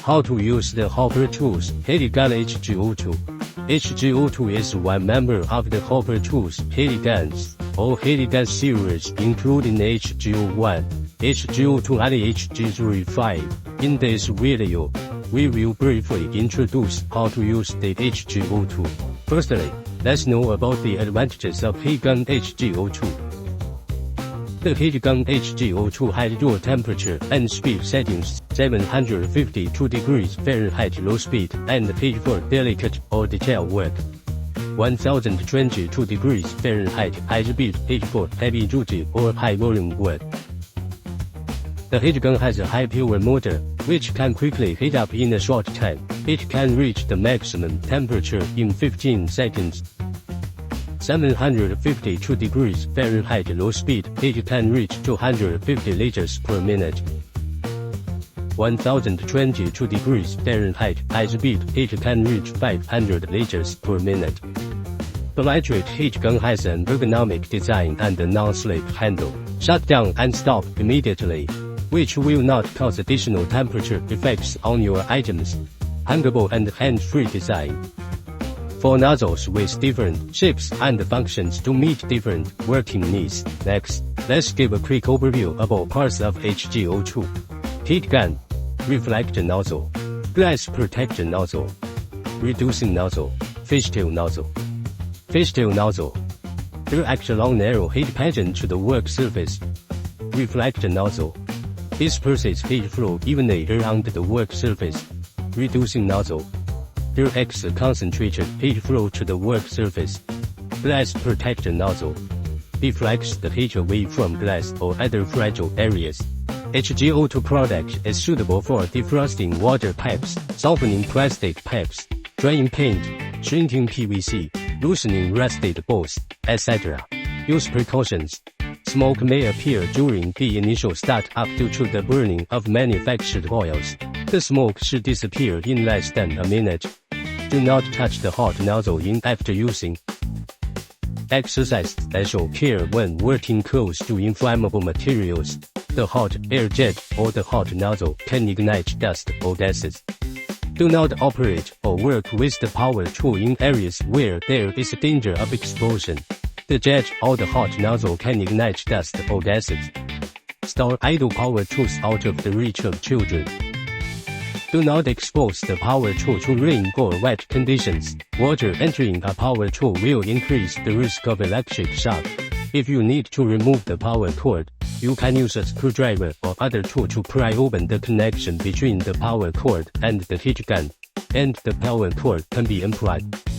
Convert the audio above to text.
How to use the Huepar tools heat gun HG02. HG02 is one member of the Huepar tools heat guns, or heat gun series including HG01, HG02 and HG05. In this video, we will briefly introduce how to use the HG02. Firstly, let's know about the advantages of heat gun HG02. The heat gun HG02 has dual temperature and speed settings 752 degrees Fahrenheit low speed and heat for delicate or detail work. 1022 degrees Fahrenheit high speed heat for heavy duty or high volume work. The heat gun has a high power motor, which can quickly heat up in a short time. It can reach the maximum temperature in 15 seconds. 752 degrees Fahrenheit low speed heat can reach 250 liters per minute. 1022 degrees Fahrenheit high speed heat can reach 500 liters per minute. The lightweight heat gun has an ergonomic design and a non-slip handle, shut down and stop immediately, which will not cause additional temperature effects on your items. Hangable and hand-free design. For nozzles with different shapes and functions to meet different working needs. Next, let's give a quick overview of all parts of HG02. Heat gun, reflector nozzle, glass protector nozzle, reducing nozzle, fishtail nozzle. Fishtail nozzle. Direct long narrow heat pattern to the work surface. Reflector nozzle. Disperses heat flow evenly around the work surface. Reducing nozzle. Directs concentrated heat flow to the work surface. Glass protector nozzle. Deflects the heat away from glass or other fragile areas. HG02 product is suitable for defrosting water pipes, softening plastic pipes, drying paint, shrinking PVC, loosening rusted bolts, etc. Use precautions. Smoke may appear during the initial startup due to the burning of manufactured oils. The smoke should disappear in less than a minute. Do not touch the hot nozzle in after using. Exercise special care when working close to inflammable materials. The hot air jet or the hot nozzle can ignite dust or gases. Do not operate or work with the power tool in areas where there is a danger of explosion. The jet or the hot nozzle can ignite dust or gases. Store idle power tools out of the reach of children. Do not expose the power tool to rain or wet conditions. Water entering a power tool will increase the risk of electric shock. If you need to remove the power cord, you can use a screwdriver or other tool to pry open the connection between the power cord and the heat gun, and the power cord can be unplugged.